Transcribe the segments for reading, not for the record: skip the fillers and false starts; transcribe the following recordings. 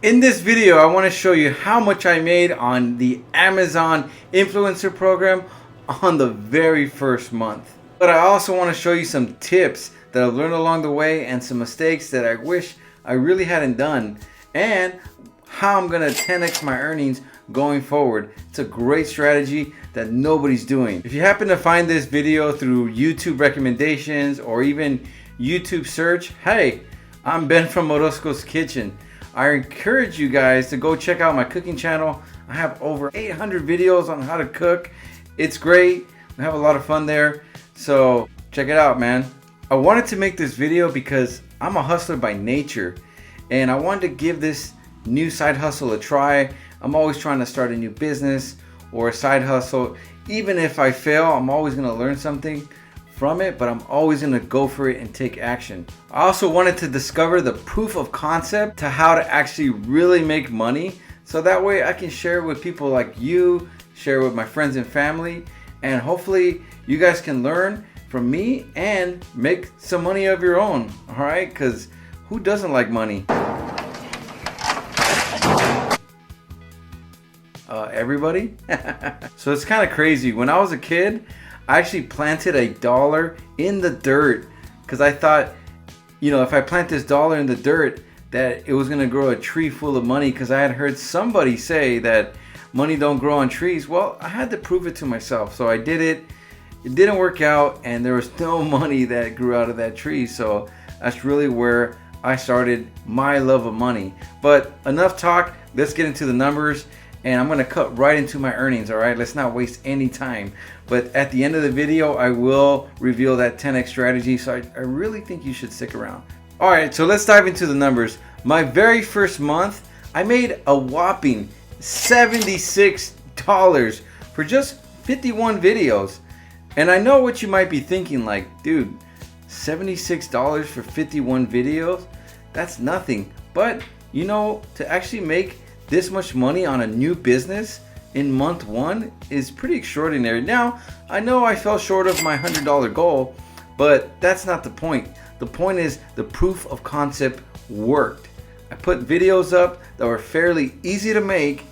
In this video, I want to show you how much I made on the Amazon influencer program on the very first month. But I also want to show you some tips that I've learned along the way and some mistakes that I wish I really hadn't done, and how I'm going to 10x my earnings going forward. It's a great strategy that nobody's doing. If you happen to find this video through YouTube recommendations or even YouTube search, hey, I'm Ben from Orozco's Kitchen. I encourage you guys to go check out my cooking channel. I have over 800 videos on how to cook. It's great. I have a lot of fun there. So check it out, man. I wanted to make this video because I'm a hustler by nature, and I wanted to give this new side hustle a try. I'm always trying to start a new business or a side hustle. Even if I fail, I'm always going to learn something from it, but I'm always going to go for it and take action. I also wanted to discover the proof of concept to how to actually really make money, so that way I can share it with people like you, share it with my friends and family, and hopefully you guys can learn from me and make some money of your own. All right, because who doesn't like money? Everybody. So it's kind of crazy. When I was a kid, I actually planted $1 in the dirt because I thought, you know, if I plant this dollar in the dirt, that it was going to grow a tree full of money, because I had heard somebody say that money don't grow on trees. Well, I had to prove it to myself. So I did it. It didn't work out, and there was no money that grew out of that tree. So that's really where I started my love of money. But enough talk. Let's get into the numbers. And I'm going to cut right into my earnings, all right? Let's not waste any time. But at the end of the video, I will reveal that 10x strategy, so I really think you should stick around. All right, so let's dive into the numbers. My very first month, I made a whopping $76 for just 51 videos. And I know what you might be thinking, like, dude, $76 for 51 videos? That's nothing. But, you know, to actually make this much money on a new business in month one is pretty extraordinary. Now, I know I fell short of my $100 goal, but that's not the point. The point is the proof of concept worked. I put videos up that were fairly easy to make.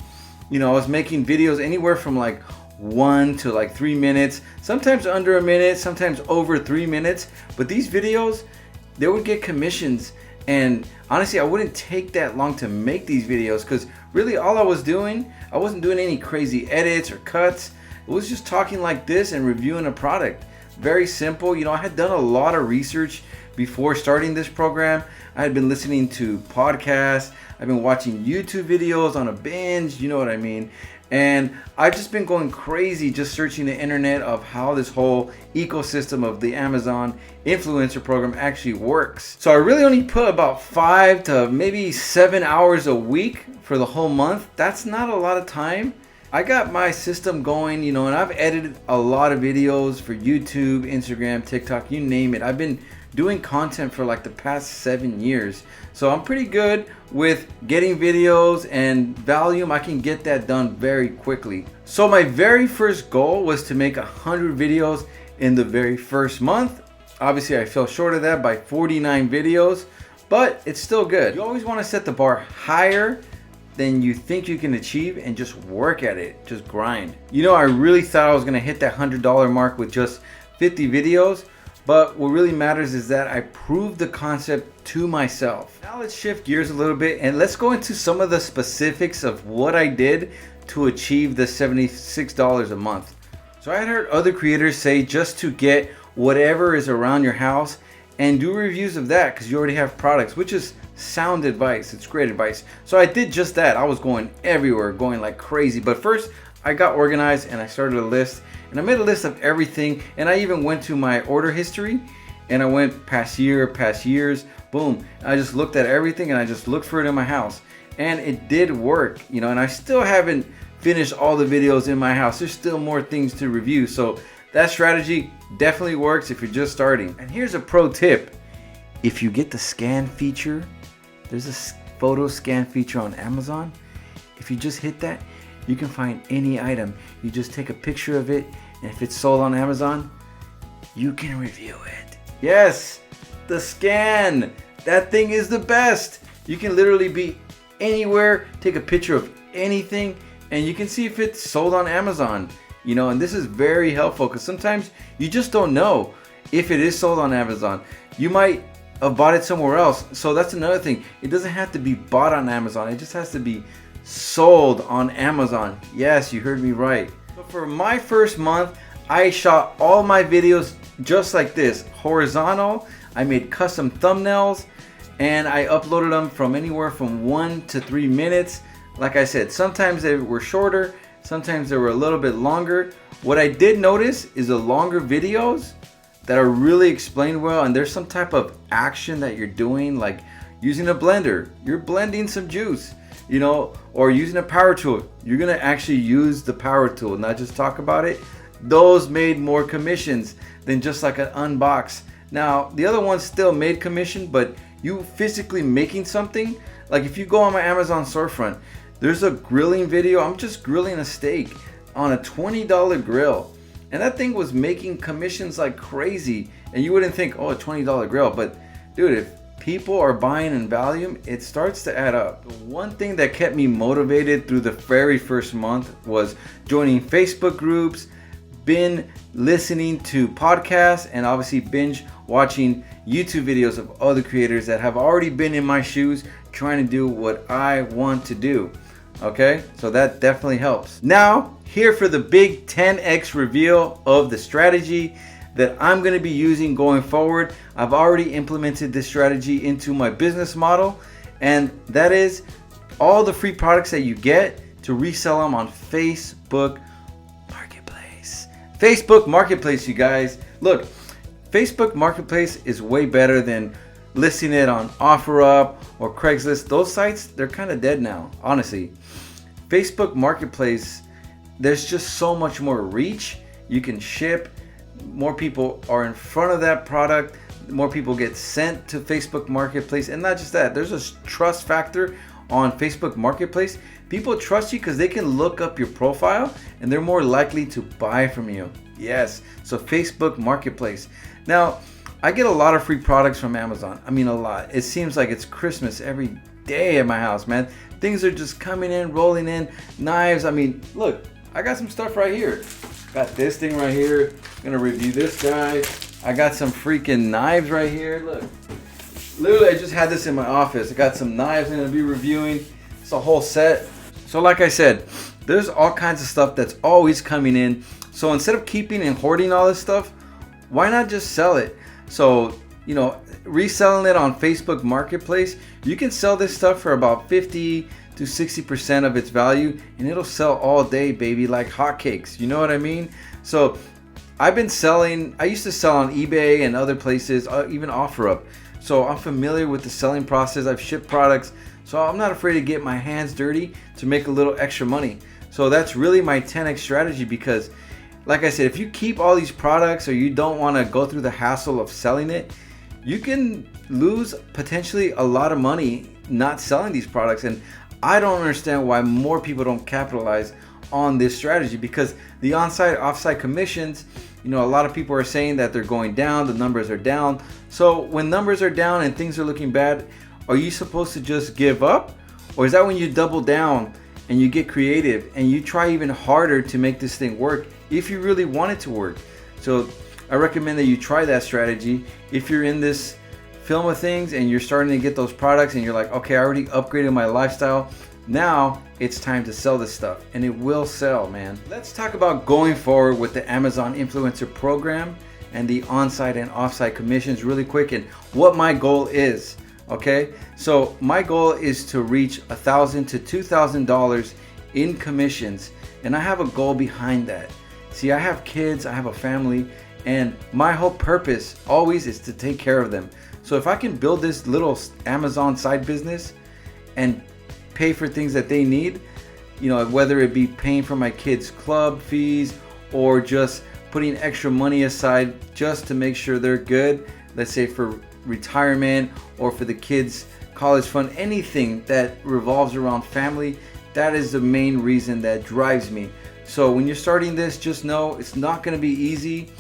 You know, I was making videos anywhere from like 1 to like 3 minutes, sometimes under a minute, sometimes over 3 minutes. But these videos, they would get commissions. And honestly, I wouldn't take that long to make these videos, because really all I was doing, I wasn't doing any crazy edits or cuts. It was just talking like this and reviewing a product. Very simple. You know, I had done a lot of research before starting this program. I had been listening to podcasts. I've been watching YouTube videos on a binge, you know what I mean? And I've just been going crazy just searching the internet of how this whole ecosystem of the Amazon influencer program actually works. So I really only put about 5 to maybe 7 hours a week for the whole month. That's not a lot of time. I got my system going, you know, and I've edited a lot of videos for YouTube, Instagram, TikTok, you name it. I've been doing content for like the past 7 years. So I'm pretty good with getting videos and volume. I can get that done very quickly. So my very first goal was to make 100 videos in the very first month. Obviously I fell short of that by 49 videos, but it's still good. You always want to set the bar higher than you think you can achieve and just work at it, just grind. You know, I really thought I was gonna hit that $100 mark with just 50 videos, but what really matters is that I proved the concept to myself. Now let's shift gears a little bit and let's go into some of the specifics of what I did to achieve the $76 a month. So I had heard other creators say just to get whatever is around your house and do reviews of that, because you already have products, which is sound advice. It's great advice. So I did just that. I was going everywhere, going like crazy. But first I got organized and I started a list, and I made a list of everything. And I even went to my order history and I went past year, past years, boom. I just looked at everything and I just looked for it in my house, and it did work, you know, and I still haven't finished all the videos in my house. There's still more things to review. So that strategy definitely works if you're just starting. And here's a pro tip. If you get the scan feature, there's a photo scan feature on Amazon. If you just hit that, you can find any item. You just take a picture of it, and if it's sold on Amazon, you can review it. Yes, the scan. That thing is the best. You can literally be anywhere, take a picture of anything, and you can see if it's sold on Amazon. And this is very helpful because sometimes you just don't know if it is sold on Amazon. You might have bought it somewhere else. So that's another thing. It doesn't have to be bought on Amazon. It just has to be sold on Amazon. Yes, you heard me right. So for my first month, I shot all my videos just like this, horizontal. I made custom thumbnails and I uploaded them from anywhere from 1 to 3 minutes. Like I said, sometimes they were shorter, sometimes they were a little bit longer. What I did notice is the longer videos that are really explained well, and there's some type of action that you're doing, like using a blender, you're blending some juice, or using a power tool, you're gonna actually use the power tool, not just talk about it. Those made more commissions than just like an unbox. Now, the other ones still made commission, but you physically making something, like if you go on my Amazon storefront, there's a grilling video. I'm just grilling a steak on a $20 grill. And that thing was making commissions like crazy. And you wouldn't think, oh, a $20 grill. But dude, if people are buying in volume, it starts to add up. The one thing that kept me motivated through the very first month was joining Facebook groups, been listening to podcasts, and obviously binge watching YouTube videos of other creators that have already been in my shoes trying to do what I want to do. Okay, so that definitely helps. Now, here for the big 10x reveal of the strategy that I'm going to be using going forward. I've already implemented this strategy into my business model, and that is all the free products that you get to resell them on Facebook Marketplace. Facebook Marketplace, you guys. Look, Facebook Marketplace is way better than listing it on OfferUp or Craigslist. Those sites, they're kind of dead now, honestly. Facebook Marketplace, there's just so much more reach. You can ship, more people are in front of that product, more people get sent to Facebook Marketplace. And not just that, there's a trust factor on Facebook Marketplace. People trust you because they can look up your profile and they're more likely to buy from you. Yes, so Facebook Marketplace. Now, I get a lot of free products from Amazon. I mean, a lot. It seems like it's Christmas every day at my house, man. Things are just coming in, rolling in. Knives. I mean, look, I got some stuff right here. Got this thing right here. I'm gonna review this guy. I got some freaking knives right here. Look, literally, I just had this in my office. I got some knives I'm gonna be reviewing. It's a whole set. So like I said, there's all kinds of stuff that's always coming in. So instead of keeping and hoarding all this stuff, why not just sell it? So, reselling it on Facebook Marketplace, you can sell this stuff for about 50 to 60% of its value, and it'll sell all day, baby, like hotcakes. You know what I mean? So I used to sell on eBay and other places, even OfferUp. So I'm familiar with the selling process. I've shipped products, so I'm not afraid to get my hands dirty to make a little extra money. So that's really my 10x strategy, because like I said, if you keep all these products or you don't want to go through the hassle of selling it, you can lose potentially a lot of money not selling these products. And I don't understand why more people don't capitalize on this strategy, because the on-site, off-site commissions, a lot of people are saying that they're going down, the numbers are down. So when numbers are down and things are looking bad, are you supposed to just give up? Or is that when you double down and you get creative and you try even harder to make this thing work if you really want it to work? So I recommend that you try that strategy. If you're in this film of things and you're starting to get those products and you're like, okay, I already upgraded my lifestyle, now it's time to sell this stuff, and it will sell, man. Let's talk about going forward with the Amazon Influencer Program and the on-site and off-site commissions really quick, and what my goal is. Okay, so my goal is to reach $1,000 to $2,000 in commissions, and I have a goal behind that. See, I have kids, I have a family, and my whole purpose always is to take care of them. So if I can build this little Amazon side business and pay for things that they need, whether it be paying for my kids' club fees or just putting extra money aside just to make sure they're good, let's say for retirement or for the kids' college fund, anything that revolves around family, that is the main reason that drives me. So when you're starting this, just know it's not going to be easy.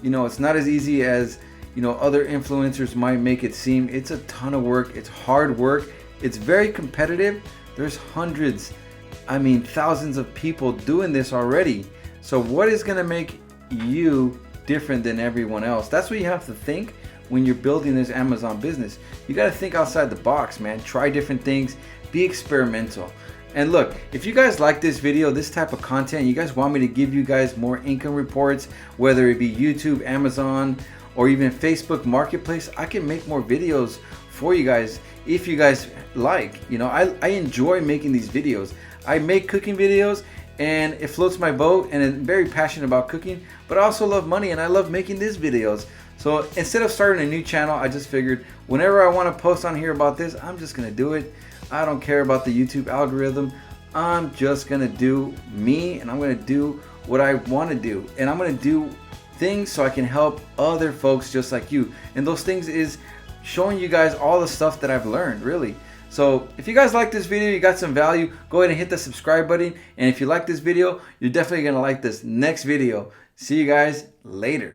It's not as easy as other influencers might make it seem. It's a ton of work. It's hard work. It's very competitive. There's hundreds, I mean thousands of people doing this already. So what is gonna make you different than everyone else? That's what you have to think when you're building this Amazon business. You gotta think outside the box, man. Try different things, be experimental. And look, if you guys like this video, this type of content, you guys want me to give you guys more income reports, whether it be YouTube, Amazon, or even Facebook Marketplace, I can make more videos for you guys if you guys like. You know, I enjoy making these videos. I make cooking videos and it floats my boat, and I'm very passionate about cooking, but I also love money and I love making these videos. So instead of starting a new channel, I just figured whenever I want to post on here about this, I'm just gonna do it. I don't care about the YouTube algorithm. I'm just gonna do me, and I'm gonna do what I want to do, and I'm gonna do things so I can help other folks just like you. And those things is showing you guys all the stuff that I've learned, really. So if you guys like this video, you got some value, go ahead and hit the subscribe button. And if you like this video, you're definitely gonna like this next video. See you guys later.